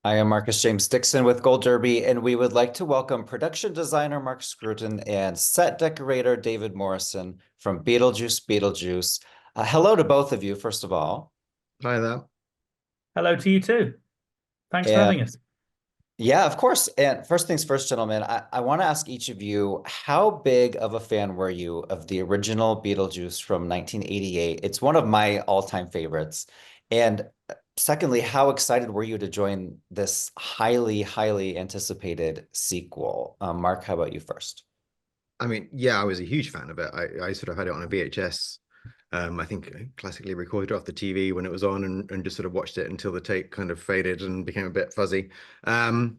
I am Marcus James Dixon with Gold Derby, and we would like to welcome production designer Mark Scruton and set decorator David Morison from Beetlejuice Beetlejuice. Hello to both of you, first of all. Hi there. Hello to you too. Thanks for And having us. yeah, of course. And first things first, gentlemen, I want to ask each of you, how big of a fan were you of the original Beetlejuice from 1988? It's one of my all-time favorites. And secondly, how excited were you to join this highly, highly anticipated sequel? Mark, how about you first? I mean, yeah, I was a huge fan of it. I sort of had it on a VHS. I think classically recorded off the TV when it was on and just sort of watched it until the tape kind of faded and became a bit fuzzy. And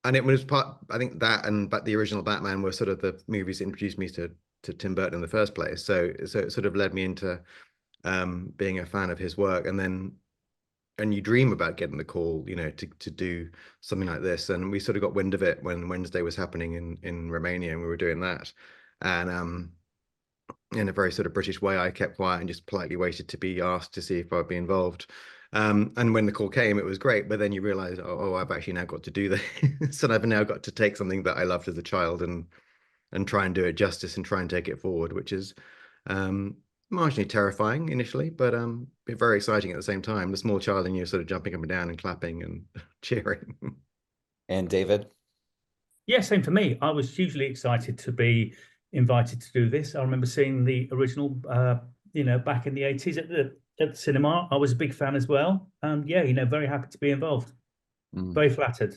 it was I think that and but the original Batman were sort of the movies that introduced me to Tim Burton in the first place. So it sort of led me into being a fan of his work. And you dream about getting the call, to do something like this. And we sort of got wind of it when Wednesday was happening in Romania, and we were doing that. And in a very sort of British way, I kept quiet and just politely waited to be asked to see if I'd be involved. And when the call came, it was great. But then you realize, oh, I've actually now got to do this. And I've now got to take something that I loved as a child and try and do it justice and try and take it forward, which is um, marginally terrifying initially, but very exciting at the same time. The small child in you sort of jumping up and down and clapping and cheering. And David? Yeah, same for me. I was hugely excited to be invited to do this. I remember seeing the original, back in the 80s at the cinema. I was a big fan as well. And yeah, very happy to be involved. Mm. Very flattered.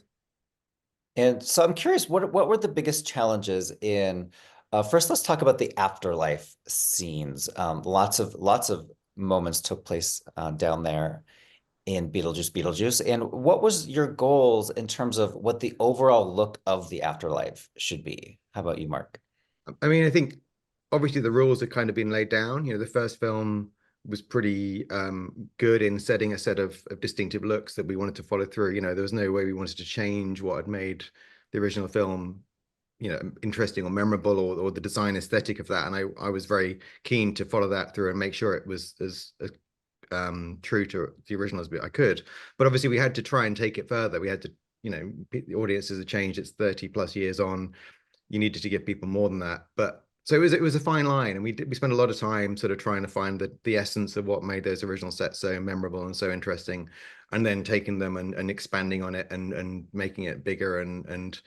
And so I'm curious, what were the biggest challenges in first let's talk about the afterlife scenes. Lots of moments took place down there in Beetlejuice. And what was your goals in terms of what the overall look of the afterlife should be? How about you, Mark? I mean, I think obviously the rules had kind of been laid down. The first film was pretty good in setting a set of distinctive looks that we wanted to follow through. There was no way we wanted to change what had made the original film, interesting or memorable, or the design aesthetic of that. And I was very keen to follow that through and make sure it was as true to the original as I could. But obviously we had to try and take it further. We had to, the audiences have changed. It's 30 plus years on. You needed to give people more than that. But so it was a fine line, and we spent a lot of time sort of trying to find the essence of what made those original sets so memorable and so interesting, and then taking them and expanding on it and making it bigger and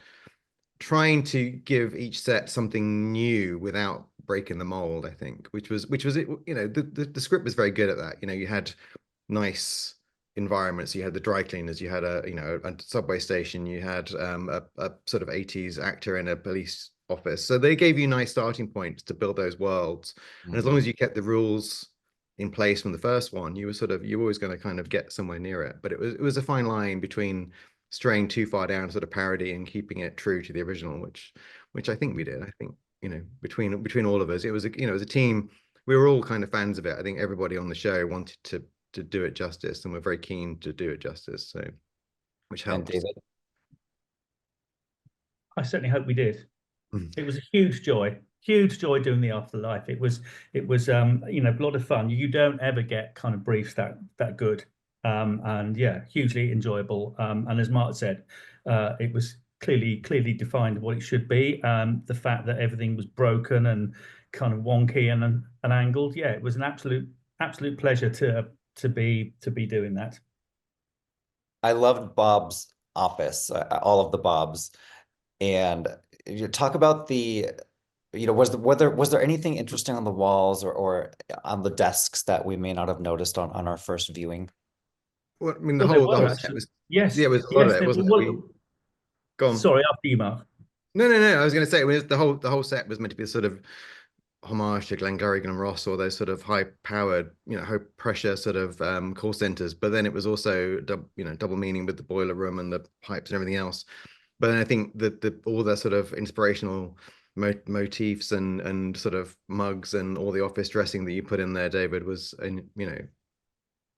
trying to give each set something new without breaking the mold, I think, which was it. The script was very good at that. You had nice environments. You had the dry cleaners. You had a subway station. You had a sort of 80s actor in a police office. So they gave you nice starting points to build those worlds. And as long as you kept the rules in place from the first one, you were always going to kind of get somewhere near it. But it was a fine line between straying too far down sort of parody and keeping it true to the original, which I think we did. I think, between all of us, it was a team. We were all kind of fans of it. I think everybody on the show wanted to do it justice, and we're very keen to do it justice. So, which And helps. David? I certainly hope we did. Mm. It was a huge joy doing the afterlife. It was a lot of fun. You don't ever get kind of briefs that good. And yeah, hugely enjoyable. And as Mark said, it was clearly defined what it should be. The fact that everything was broken and kind of wonky and angled. Yeah, it was an absolute pleasure to be doing that. I loved Bob's office, all of the Bobs. And you talk about was there anything interesting on the walls or on the desks that we may not have noticed on our first viewing? Well, I mean, the Well, there whole the were whole set actually. was, yeah, Yes, it was a lot of yes. it, wasn't it? We gone. Sorry, after you, Mark. No, no, no. I was going to say, the whole set was meant to be a sort of homage to Glengarrigan and Ross, or those sort of high-powered, high pressure sort of call centers. But then it was also double meaning with the boiler room and the pipes and everything else. But then I think that all the sort of inspirational motifs and sort of mugs and all the office dressing that you put in there, David, was, and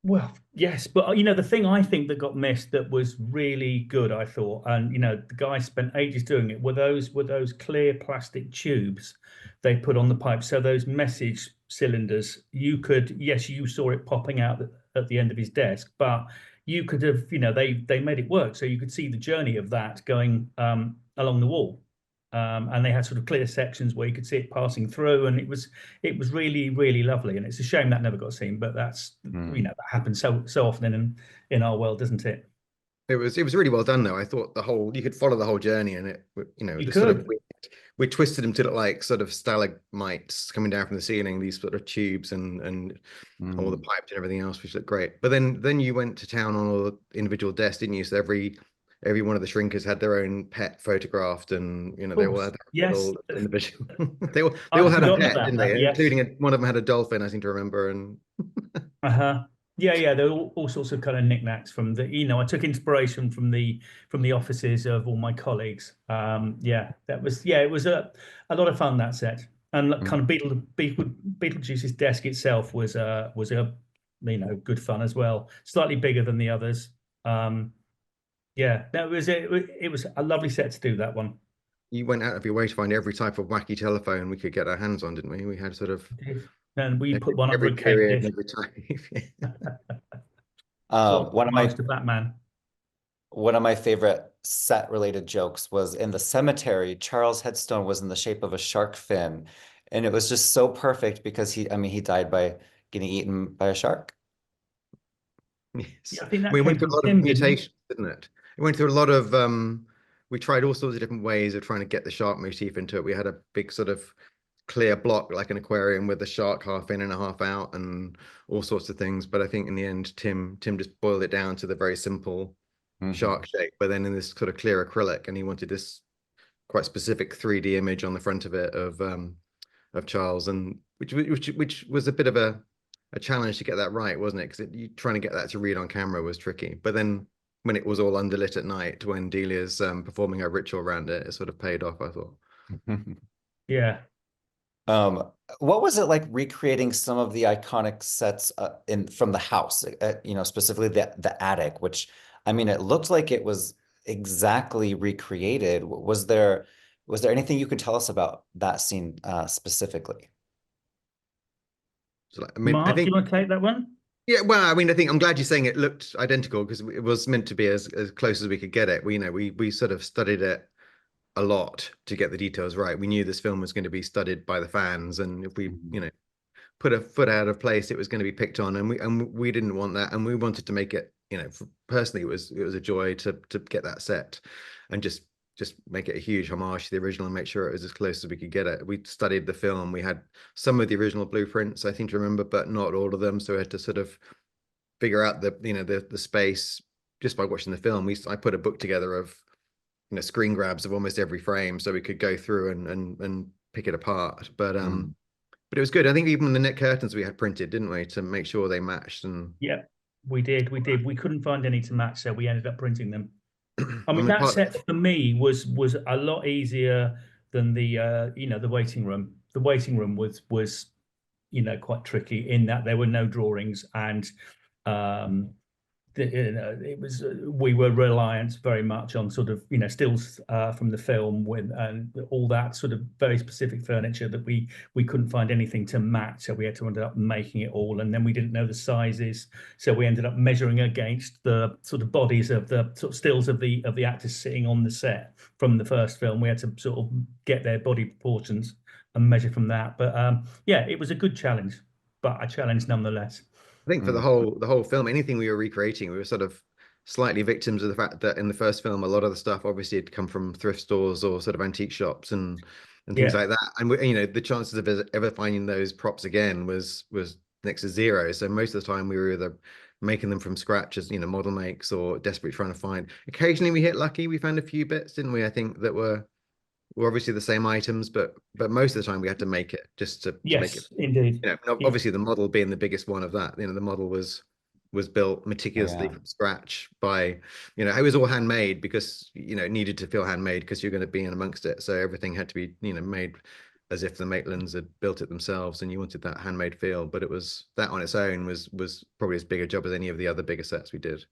Well, yes, but the thing I think that got missed that was really good, I thought, and the guys spent ages doing it, were those clear plastic tubes they put on the pipe. So those message cylinders, yes, you saw it popping out at the end of his desk, but you could have, they made it work, so you could see the journey of that going along the wall. And they had sort of clear sections where you could see it passing through, and it was really, really lovely. And it's a shame that never got seen, but that's that happens so often in our world, doesn't it? It was really well done though. I thought you could follow the whole journey, and it, You the sort of could. we twisted them to look like sort of stalagmites coming down from the ceiling, these sort of tubes and all the pipes and everything else, which looked great. But then you went to town on all the individual desks, didn't you? So every one of the shrinkers had their own pet photographed, and they all had their Yes. little individual. they all I'd had a forgotten pet, about didn't that, they? yes. Including one of them had a dolphin, I seem to remember. And Yeah, there were all sorts of kind of knickknacks from I took inspiration from the offices of all my colleagues. It was a lot of fun, that set. And kind of Beetlejuice's desk itself was a good fun as well. Slightly bigger than the others. That was it. It was a lovely set to do that one. you went out of your way to find every type of wacky telephone we could get our hands on, didn't we? We had sort of And we put one under every a cake period dish. and every time. One of my To Batman. One of my favorite set related jokes was in the cemetery, Charles' headstone was in the shape of a shark fin. And it was just so perfect because he died by getting eaten by a shark. Yes. Yeah, I think that We came went through from a lot of Tim, mutations, didn't it? We went through a lot of we tried all sorts of different ways of trying to get the shark motif into it. We had a big sort of clear block like an aquarium with the shark half in and a half out and all sorts of things. But I think in the end, Tim just boiled it down to the very simple shark shape, but then in this sort of clear acrylic, and he wanted this quite specific 3D image on the front of it of Charles, and which was a bit of a challenge to get that right, wasn't it? Because you trying to get that to read on camera was tricky. But then when it was all underlit at night, when Delia's performing her ritual around it, it sort of paid off, I thought. Yeah. What was it like recreating some of the iconic sets from the house, specifically the attic, which it looked like it was exactly recreated. Was there anything you can tell us about that scene specifically? So, Mark, I think, do you want to take that one? yeah, well, I think I'm glad you're saying it looked identical because it was meant to be as close as we could get it. We sort of studied it a lot to get the details right. We knew this film was going to be studied by the fans, and if we, put a foot out of place, it was going to be picked on, and we didn't want that, and we wanted to make it, personally, it was a joy to get that set, and just make it a huge homage to the original and make sure it was as close as we could get it. We studied the film. We had some of the original blueprints, I think, to remember, but not all of them. So we had to sort of figure out the space just by watching the film. I put a book together of screen grabs of almost every frame so we could go through and pick it apart. But it was good. I think even the net curtains we had printed, didn't we, to make sure they matched. And yeah, we did. We couldn't find any to match, so we ended up printing them. That set for me was a lot easier than the waiting room. The waiting room was quite tricky in that there were no drawings, and it was we were reliant very much on sort of stills from the film and all that sort of very specific furniture that we couldn't find anything to match, so we had to end up making it all, and then we didn't know the sizes, so we ended up measuring against the sort of bodies of the sort of stills of the actors sitting on the set from the first film. We had to sort of get their body proportions and measure from that. But it was a good challenge, but a challenge nonetheless. I think for the whole film, anything we were recreating, we were sort of slightly victims of the fact that in the first film, a lot of the stuff obviously had come from thrift stores or sort of antique shops and things like that. And the chances of ever finding those props again was next to zero. So most of the time we were either making them from scratch as model makes or desperately trying to find. Occasionally we hit lucky. We found a few bits, didn't we? I think that were obviously the same items, but most of the time we had to make it just to make it. Indeed. Obviously the model being the biggest one of that. The model was built meticulously from scratch by, it was all handmade because it needed to feel handmade because you're going to be in amongst it. So everything had to be made as if the Maitlands had built it themselves, and you wanted that handmade feel. But it was that on its own was probably as big a job as any of the other bigger sets we did.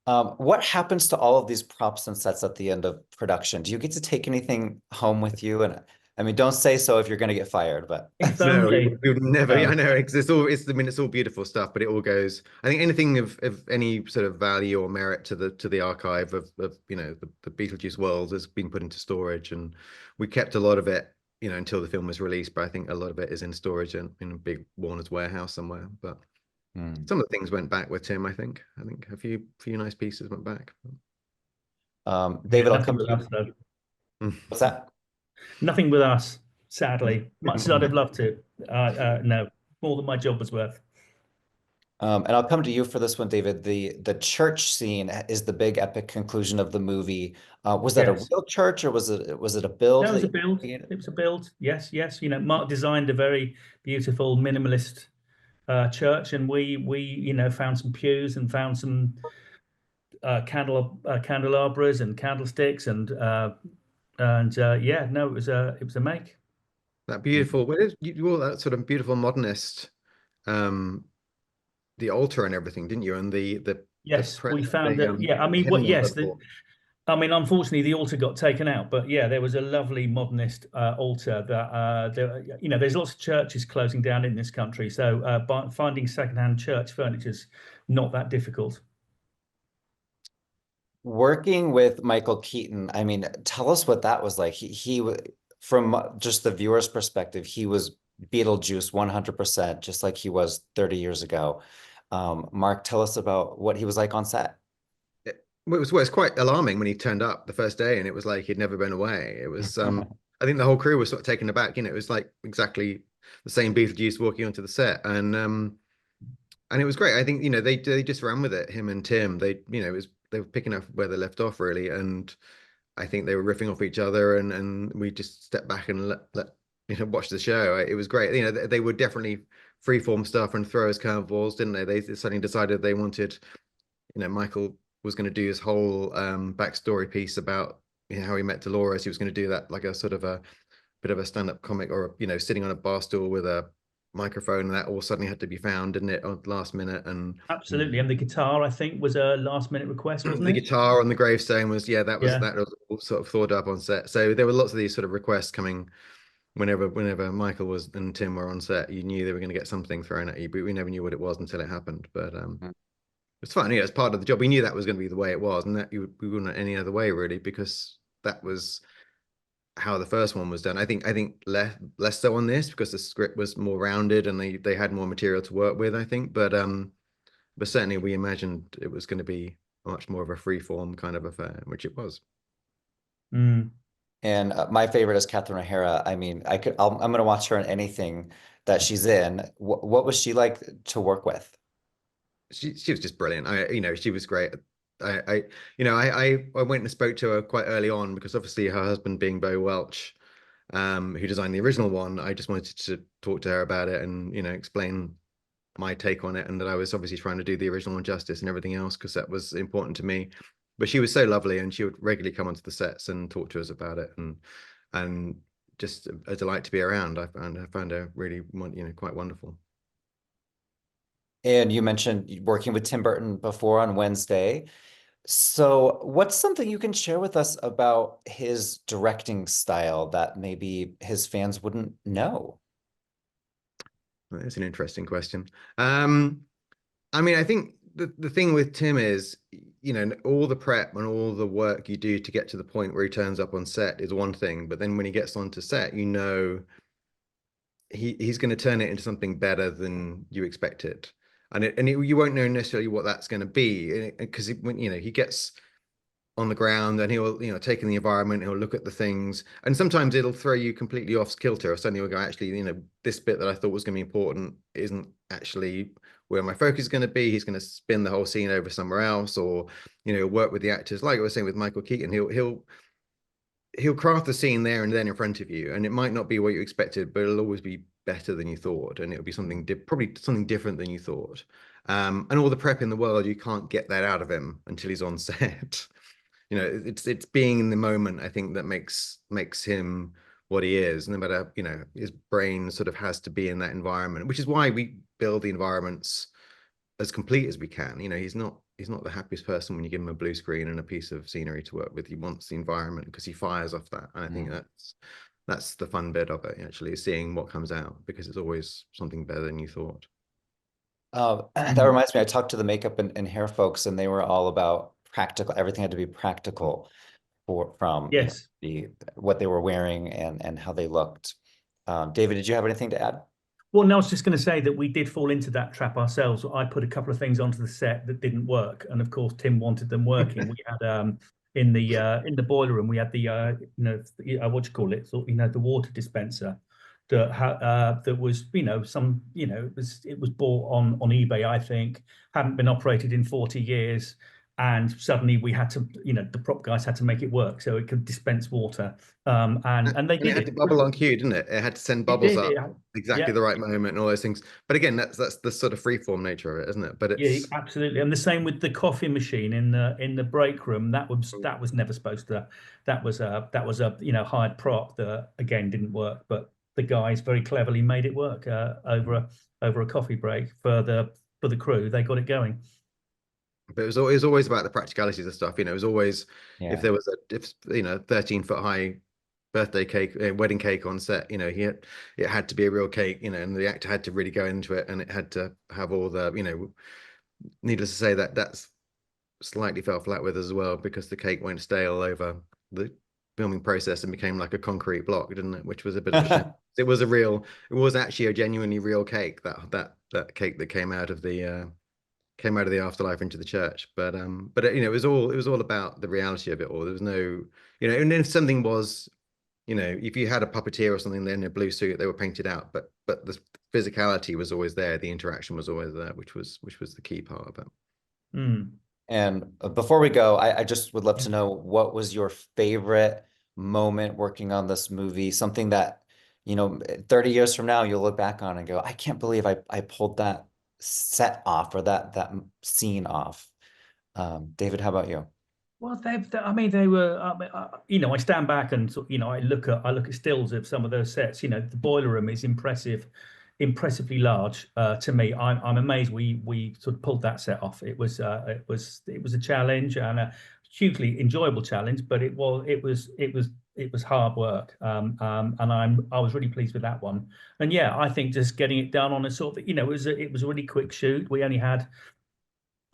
What happens to all of these props and sets at the end of production? Do you get to take anything home with you? And I mean, don't say so if you're going to get fired, but If No, only. we would never. Yeah, I No. know. It's I mean, it's all beautiful stuff, but it all goes. I think anything of any sort of value or merit to the archive of the Beetlejuice world has been put into storage, and we kept a lot of it, until the film was released. But I think a lot of it is in storage in a big Warner's warehouse somewhere. But Hmm. some of the things went back with Tim. I think a few nice pieces went back. Yeah, David, I'll nothing come to with you. us though. What's that? Nothing with us, sadly. Much as I'd have loved to. No, more than my job was worth. And I'll come to you for this one, David. The church scene is the big epic conclusion of the movie. Was that a Yes. real church or was it a build No, it was that a you build. created? It was a build. Yes, yes. Mark designed a very beautiful minimalist church, and we found some pews and found some candelabras and candlesticks and yeah, no, it was a make. That beautiful, what is you all that sort of beautiful modernist, um, the altar and everything, didn't you? And the Yes, press, we found the that. Yeah, I mean, hymnals, I yes, thought. I mean, unfortunately, the altar got taken out, but yeah, there was a lovely modernist altar that there's lots of churches closing down in this country, so finding secondhand church furniture is not that difficult. Working with Michael Keaton, I mean, tell us what that was like. From just the viewer's perspective, he was Beetlejuice 100%, just like he was 30 years ago. Mark, tell us about what he was like on set. It's quite alarming when he turned up the first day, and it was like he'd never been away. It was, I think the whole crew was sort of taken aback. It was like exactly the same Beetlejuice walking onto the set, and it was great. I think they just ran with it. Him and Tim, they were picking up where they left off really, and I think they were riffing off each other, and we just stepped back and let watch the show. It was great. They would definitely freeform stuff and throw us curveballs, didn't they? They suddenly decided they wanted, Michael was going to do his whole backstory piece about how he met Dolores. He was going to do that like a sort of a bit of a stand-up comic, or sitting on a bar stool with a microphone, and that all suddenly had to be found, didn't it, on last minute. And Absolutely, and the guitar, I think, was a last minute request, wasn't the it? guitar on the gravestone was, yeah, that was Yeah, that was all sort of thought up on set. So there were lots of these sort of requests coming whenever Michael was and Tim were on set. You knew they were going to get something thrown at you, but we never knew what it was until it happened. But it's fun. It's part of the job. We knew that was going to be the way it was, and that we wouldn't have any other way really, because that was how the first one was done. I think less so on this, because the script was more rounded and they had more material to work with, I think. But certainly we imagined it was going to be much more of a free form kind of affair, which it was. mm. And my favorite is Catherine O'Hara. I mean, I'm going to watch her in anything that she's in. What was she like to work with? She was just brilliant. She was great. I went and spoke to her quite early on, because obviously her husband being Bo Welch, who designed the original one, I just wanted to talk to her about it and explain my take on it, and that I was obviously trying to do the original one justice and everything else, because that was important to me. But she was so lovely, and she would regularly come onto the sets and talk to us about it, and just a delight to be around. I found her really quite wonderful. And you mentioned working with Tim Burton before on Wednesday. So, what's something you can share with us about his directing style that maybe his fans wouldn't know? That's an interesting question. I mean, I think the thing with Tim is, all the prep and all the work you do to get to the point where he turns up on set is one thing, but then when he gets onto set, he's going to turn it into something better than you expected, and you won't know necessarily what that's going to be, because when he gets on the ground, and he'll take in the environment, he'll look at the things, and sometimes it'll throw you completely off kilter, or suddenly you'll go, actually, this bit that I thought was going to be important isn't actually where my focus is going to be. He's going to spin the whole scene over somewhere else, or work with the actors, like I was saying with Michael Keaton. He'll craft the scene there and then in front of you, and it might not be what you expected, but it'll always be better than you thought, and it'll be probably something different than you thought. And all the prep in the world, you can't get that out of him until he's on set. It's being in the moment, I think, that makes him what he is. No matter, his brain sort of has to be in that environment, which is why we build the environments as complete as we can. He's not the happiest person when you give him a blue screen and a piece of scenery to work with. He wants the environment because he fires off that, and I think that's the fun bit of it, actually, seeing what comes out, because it's always something better than you thought. That reminds me, I talked to the makeup and hair folks, and they were all about practical. Everything had to be practical from Yes. the what they were wearing and how they looked. David, did you have anything to add? Well, no, I was just going to say that we did fall into that trap ourselves. I put a couple of things onto the set that didn't work, and of course, Tim wanted them working. We had in the boiler room, we had the what you call it, so, the water dispenser that was it was bought on eBay, I think, hadn't been operated in 40 years. And suddenly we had to, the prop guys had to make it work so it could dispense water. And they And did it had it. to bubble on cue, didn't it? It had to send It bubbles did. up exactly Yeah. the right moment and all those things. But again, that's the sort of freeform nature of it, isn't it? But Yeah, it's absolutely. And the same with the coffee machine in the break room. That was never supposed to. That was a hired prop that again didn't work, but the guys very cleverly made it work over a coffee break for the crew. They got it going. but it was always about the practicalities of stuff. It was always if Yeah. there was 13-foot high birthday cake, wedding cake on set, it had to be a real cake, and the actor had to really go into it, and it had to have all the, needless to say that's slightly fell flat with us as well, because the cake went stale over the filming process and became like a concrete block, didn't it? Which was a bit of a shame. It was actually a genuinely real cake, that cake that came out of the afterlife into the church. But it was all about the reality of it all. There was no, and if something was, if you had a puppeteer or something in a blue suit, they were painted out, but the physicality was always there, the interaction was always there, which was the key part of it. And before we go, I just would love to know, what was your favorite moment working on this movie? Something that, 30 years from now, you'll look back on and go, I can't believe I pulled that set off, or that scene off. David, how about you? Well, I mean, they were. I stand back and I look at stills of some of those sets. The boiler room is impressively large to me. I'm amazed we sort of pulled that set off. It was a challenge, and a hugely enjoyable challenge, but it was hard work. And I was really pleased with that one. And yeah, I think just getting it done on a sort of, it was a really quick shoot. We only had,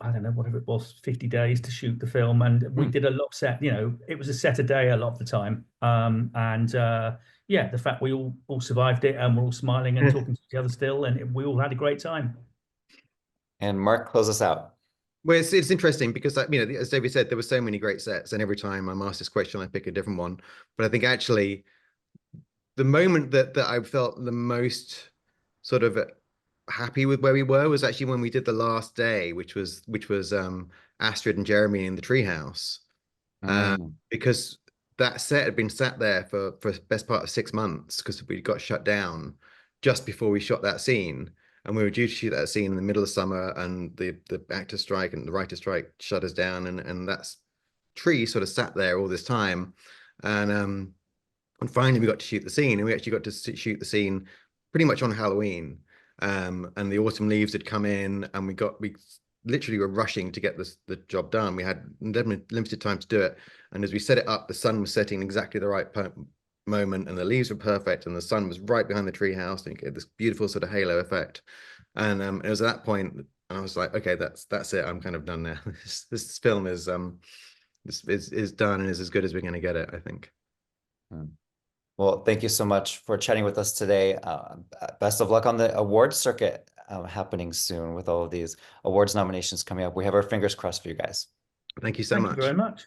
I don't know, whatever it was, 50 days to shoot the film. And we did a lot set, it was a set a day a lot of the time. Yeah, the fact we all survived it, and we're all smiling and talking to each other still, and we all had a great time. And Mark, close us out. Well, it's interesting because, as David said, there were so many great sets, and every time I'm asked this question, I pick a different one. But I think actually the moment that I felt the most sort of happy with where we were was actually when we did the last day, which was Astrid and Jeremy in the treehouse, because that set had been sat there for best part of 6 months, because we got shut down just before we shot that scene, and we were due to shoot that scene in the middle of summer, and the actor strike and the writer strike shut us down, and that tree sort of sat there all this time, and finally we got to shoot the scene, and we actually got to shoot the scene pretty much on Halloween. And the autumn leaves had come in, and we literally were rushing to get the job done. We had limited time to do it, and as we set it up, the sun was setting exactly the right moment, and the leaves were perfect, and the sun was right behind the treehouse, and you get this beautiful sort of halo effect. And it was at that point, and I was like, okay, that's it. I'm kind of done now. This film is done and is as good as we're going to get it, I think. Well, thank you so much for chatting with us today. Best of luck on the awards circuit happening soon, with all of these awards nominations coming up. We have our fingers crossed for you guys. Thank you so much. Thank you very much.